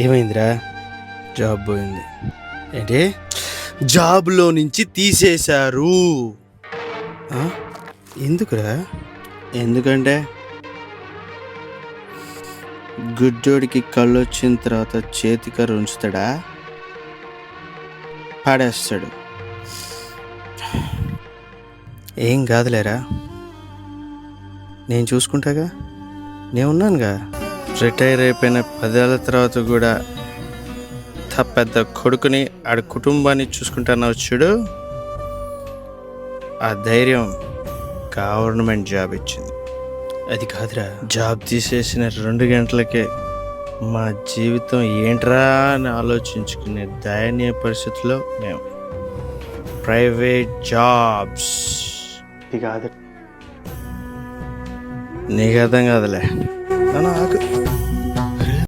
ఏమైందిరా? జాబ్ పోయింది ఏంటి? జాబ్లో నుంచి తీసేశారు. ఎందుకురా? ఎందుకంటే గుడ్డోడికి కళ్ళు వచ్చిన తర్వాత చేతికర్ర ఉంచుతాడా? పాడేస్తాడు. ఏం కాదులేరా, నేను చూసుకుంటాగా, నేనున్నానుగా. రిటైర్ అయిపోయిన 10 ఏళ్ళ తర్వాత కూడా పెద్ద కొడుకుని ఆడి కుటుంబాన్ని చూసుకుంటున్నావు చూడు, ఆ ధైర్యం గవర్నమెంట్ జాబ్ ఇచ్చింది. అది కాదురా, జాబ్ తీసేసిన 2 గంటలకే మా జీవితం ఏంట్రా అని ఆలోచించుకునే దయనీయ పరిస్థితుల్లో మేము. ప్రైవేట్ జాబ్స్ ఇది కాదు, నీకు అర్థం కాదులే. ఆకు